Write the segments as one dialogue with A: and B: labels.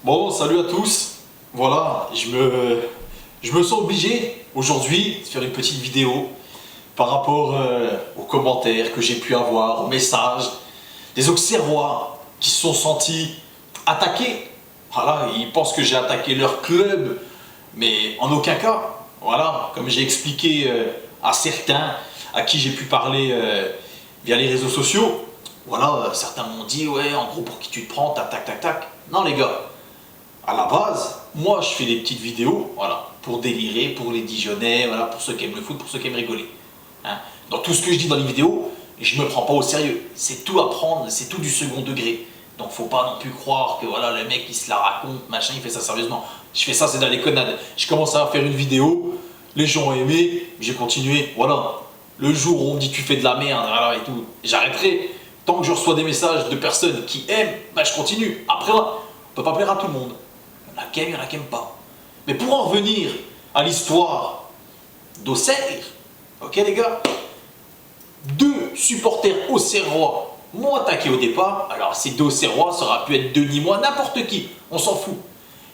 A: Bon, salut à tous. Voilà, je me sens obligé aujourd'hui de faire une petite vidéo par rapport aux commentaires que j'ai pu avoir, aux messages des Auxerrois qui se sont sentis attaqués. Voilà, ils pensent que j'ai attaqué leur club, mais en aucun cas. Voilà, comme j'ai expliqué à certains à qui j'ai pu parler via les réseaux sociaux. Voilà, certains m'ont dit, ouais, en gros, pour qui tu te prends, tac, tac, tac, tac. Non, les gars. À la base, moi je fais des petites vidéos, voilà, pour délirer, pour les Dijonnais, voilà, pour ceux qui aiment le foot, pour ceux qui aiment rigoler. Hein. Dans tout ce que je dis dans les vidéos, je me prends pas au sérieux. C'est tout à prendre, c'est tout du second degré. Donc faut pas non plus croire que voilà, le mec il se la raconte, machin, il fait ça sérieusement. Je fais ça, c'est dans les connades. Je commence à faire une vidéo, les gens ont aimé, j'ai continué, voilà. Le jour où on me dit tu fais de la merde, voilà, et tout, j'arrêterai. Tant que je reçois des messages de personnes qui aiment, ben je continue. Après, on peut pas plaire à tout le monde. Il y en a qui aiment, il y en a qui n'aiment pas. Mais pour en revenir à l'histoire d'Auxerre, ok les gars, deux supporters auxerrois m'ont attaqué au départ. Alors ces deux auxerrois, ça aurait pu être Denis, moi, n'importe qui, on s'en fout.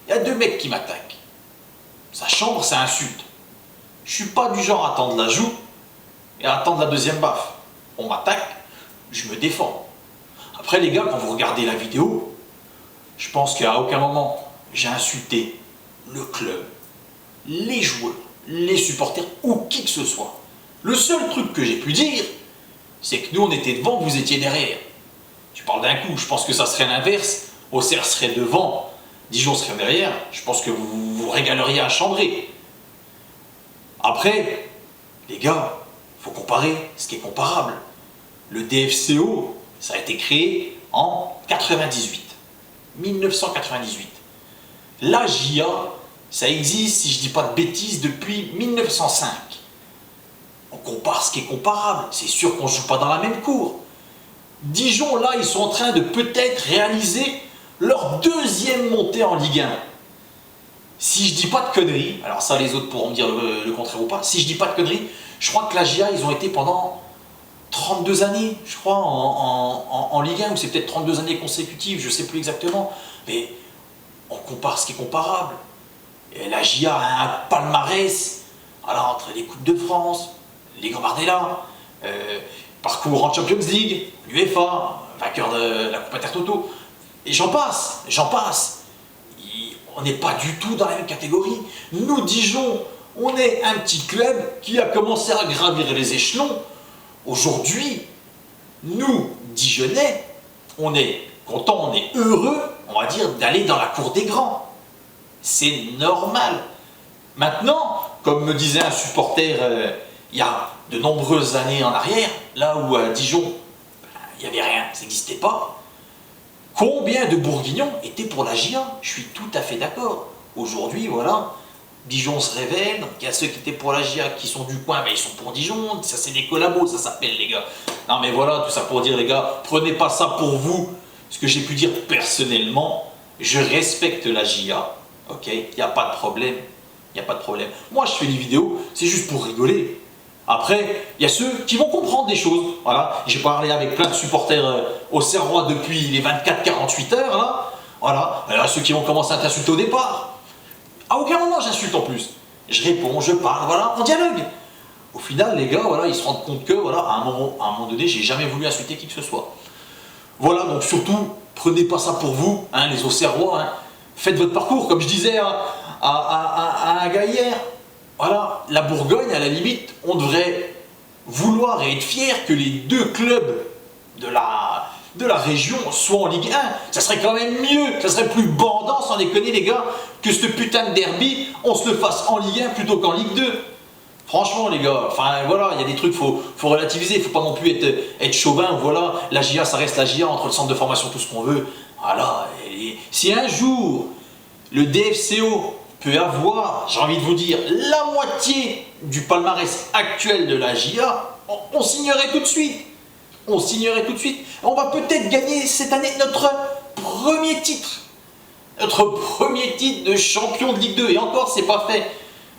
A: Il y a deux mecs qui m'attaquent. Sa chambre, ça insulte. Je suis pas du genre à attendre la joue et à attendre la deuxième baffe. On m'attaque, je me défends. Après les gars, quand vous regardez la vidéo, je pense qu'à aucun moment j'ai insulté le club, les joueurs, les supporters ou qui que ce soit. Le seul truc que j'ai pu dire, c'est que nous on était devant, vous étiez derrière. Tu parles d'un coup, je pense que ça serait l'inverse. Auxerre serait devant, Dijon serait derrière. Je pense que vous vous régaleriez à chambrer. Après, les gars, il faut comparer ce qui est comparable. Le DFCO, ça a été créé en 98. 1998. L'AJA, ça existe, si je ne dis pas de bêtises, depuis 1905. On compare ce qui est comparable. C'est sûr qu'on ne joue pas dans la même cour. Dijon, là, ils sont en train de peut-être réaliser leur deuxième montée en Ligue 1. Si je ne dis pas de conneries, alors ça les autres pourront me dire le contraire ou pas, si je ne dis pas de conneries, je crois que l'AJA, ils ont été pendant 32 années, je crois, en Ligue 1, ou c'est peut-être 32 années consécutives, je ne sais plus exactement, mais on compare ce qui est comparable. Et la GIA a un palmarès, alors, entre les Coupes de France, les Gambardella, parcours en Champions League, l'UEFA, vainqueur de la Coupe Intertoto, et j'en passe, j'en passe. On n'est pas du tout dans la même catégorie. Nous, Dijon, on est un petit club qui a commencé à gravir les échelons. Aujourd'hui, nous, Dijonnais, on est content, on est heureux, on va dire, d'aller dans la cour des grands. C'est normal. Maintenant, comme me disait un supporter il y a de nombreuses années en arrière, là où à Dijon, il n'y avait rien, ça n'existait pas, combien de Bourguignons étaient pour la GIA? Je suis tout à fait d'accord. Aujourd'hui, voilà, Dijon se révèle, il y a ceux qui étaient pour la GIA qui sont du coin, ben ils sont pour Dijon, ça c'est des collabos, ça s'appelle les gars. Non mais voilà, tout ça pour dire les gars, prenez pas ça pour vous. Ce que j'ai pu dire personnellement, je respecte la GIA, ok, il n'y a pas de problème, il n'y a pas de problème. Moi je fais des vidéos, c'est juste pour rigoler. Après, il y a ceux qui vont comprendre des choses, voilà. J'ai parlé avec plein de supporters auxerrois depuis les 24-48 heures, là. Voilà, alors ceux qui vont commencer à t'insulter au départ. À aucun moment j'insulte en plus. Je réponds, je parle, voilà, on dialogue. Au final, les gars, voilà, ils se rendent compte que, voilà, à un moment donné, j'ai jamais voulu insulter qui que ce soit. Voilà, donc surtout, prenez pas ça pour vous, hein, les Auxerrois, hein. Faites votre parcours, comme je disais à un gars hier. Voilà, la Bourgogne, à la limite, on devrait vouloir et être fier que les deux clubs de la région soient en Ligue 1. Ça serait quand même mieux, ça serait plus bandant, sans déconner les gars, que ce putain de derby, on se le fasse en Ligue 1 plutôt qu'en Ligue 2. Franchement les gars, enfin voilà, il y a des trucs, faut relativiser, il faut pas non plus être chauvin, voilà, la GIA ça reste la GIA, entre le centre de formation, tout ce qu'on veut. Voilà, et si un jour le DFCO peut avoir, j'ai envie de vous dire, la moitié du palmarès actuel de la GIA, on signerait tout de suite. On signerait tout de suite. On va peut-être gagner cette année notre premier titre. Notre premier titre de champion de Ligue 2. Et encore, c'est pas fait.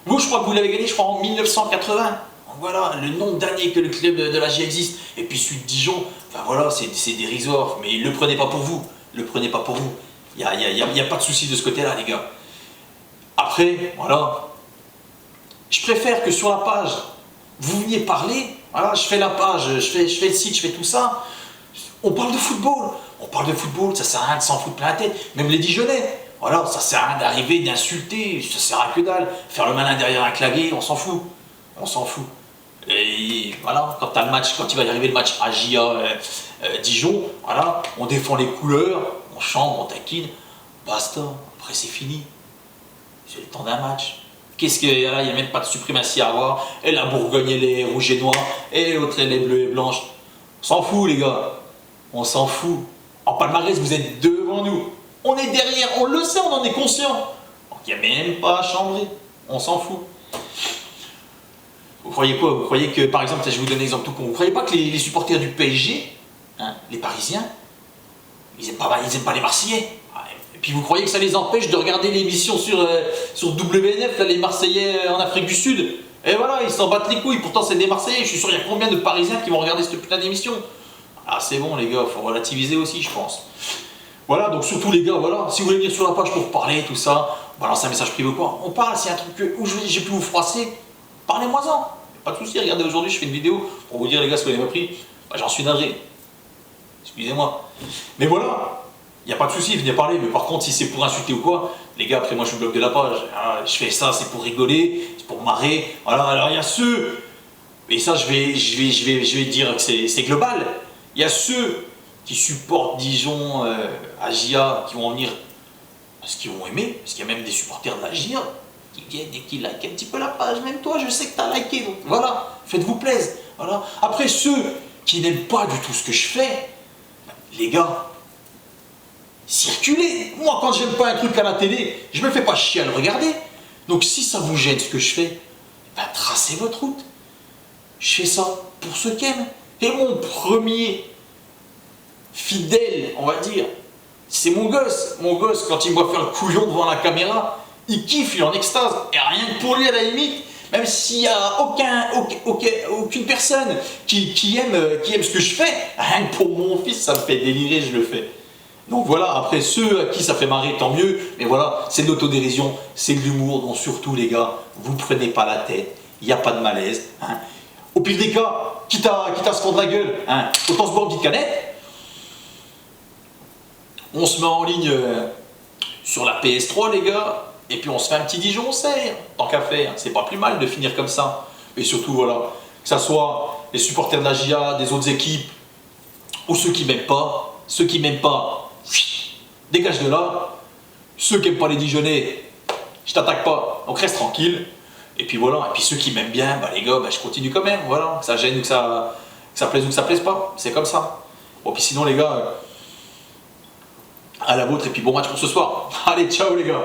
A: Vous, je crois que vous l'avez gagné, je crois, en 1980. Donc voilà, le nombre d'années que le club de la GIA existe. Et puis celui de Dijon, enfin voilà, c'est dérisoire. Mais ne le prenez pas pour vous. Le prenez pas pour vous. Il n'y a pas de souci de ce côté-là, les gars. Après, voilà. Je préfère que sur la page, vous veniez parler. Voilà, je fais la page, je fais le site, je fais tout ça. On parle de football. On parle de football, ça sert à rien de s'en foutre plein la tête. Même les Dijonais. Voilà, ça sert à rien d'arriver, d'insulter. Ça sert à que dalle. Faire le malin derrière un clavier, on s'en fout. On s'en fout. Et voilà, quand t'as le match, quand il va y arriver le match AGIA Dijon, voilà, on défend les couleurs, on chante, on taquine, basta, après c'est fini. C'est le temps d'un match. Qu'est-ce qu'il y a là? Il n'y a même pas de suprématie à avoir. Et la Bourgogne, elle est rouge et noire, et l'autre, elle est bleue et blanche. On s'en fout, les gars. On s'en fout. En palmarès, vous êtes devant nous. On est derrière, on le sait, on en est conscient. Donc il n'y a même pas à chambrer. On s'en fout. Vous croyez quoi? Vous croyez que, par exemple, je vais vous donner un exemple tout con. Vous croyez pas que les supporters du PSG, hein, les Parisiens, ils aiment pas les Marseillais? Et puis vous croyez que ça les empêche de regarder l'émission sur WNF, là, les Marseillais en Afrique du Sud? Et voilà, ils s'en battent les couilles. Pourtant, c'est des Marseillais. Je suis sûr, il y a combien de Parisiens qui vont regarder cette putain d'émission? Ah, c'est bon, les gars, faut relativiser aussi, je pense. Voilà, donc surtout, les gars, voilà, si vous voulez venir sur la page pour parler, tout ça, balance un message privé ou quoi, on parle. S'il y a un truc où j'ai pu vous froisser, parlez-moi-en. Pas de souci, regardez, aujourd'hui, je fais une vidéo pour vous dire, les gars, ce que vous avez pris. Bah, j'en suis navré. Excusez-moi. Mais voilà, il n'y a pas de souci, venez parler. Mais par contre, si c'est pour insulter ou quoi, les gars, après moi, je bloque de la page. Ah, je fais ça, c'est pour rigoler, c'est pour marrer. Voilà, alors il y a ceux, et ça, je vais dire que c'est global. Il y a ceux qui supportent Dijon, AGIA, qui vont venir parce qu'ils vont aimer, parce qu'il y a même des supporters de l'AGIA qui viennent et qui likent un petit peu la page. Même toi, je sais que tu as liké, donc voilà, faites-vous plaisir. Voilà. Après, ceux qui n'aiment pas du tout ce que je fais, les gars, circulez. Moi, quand j'aime pas un truc à la télé, je me fais pas chier à le regarder. Donc si ça vous gêne ce que je fais, ben, tracez votre route. Je fais ça pour ceux qui aiment. Et mon premier fidèle, on va dire, c'est mon gosse. Mon gosse, quand il me voit faire le couillon devant la caméra, il kiffe, il est en extase. Et rien que pour lui, à la limite, même s'il n'y a aucune personne qui aime ce que je fais, rien que pour mon fils, ça me fait délirer, je le fais. Donc voilà, après ceux à qui ça fait marrer, tant mieux. Mais voilà, c'est de l'autodérision, c'est de l'humour. Donc surtout, les gars, vous ne prenez pas la tête, il n'y a pas de malaise. Hein. Au pire des cas, quitte à se fendre la gueule, hein, autant se boire une petite canette. On se met en ligne sur la PS3, les gars, et puis on se fait un petit Dijon, on sert, tant qu'à faire. C'est pas plus mal de finir comme ça. Et surtout, voilà, que ça soit les supporters de la GIA, des autres équipes, ou ceux qui m'aiment pas. Ceux qui m'aiment pas, dégage de là. Ceux qui n'aiment pas les Dijonnais, je t'attaque pas, donc reste tranquille. Et puis voilà, et puis ceux qui m'aiment bien, bah les gars, bah je continue quand même, voilà, que ça gêne ou que ça plaise ou que ça plaise pas, c'est comme ça. Bon, puis sinon les gars, à la vôtre, et puis bon match pour ce soir. Allez, ciao les gars.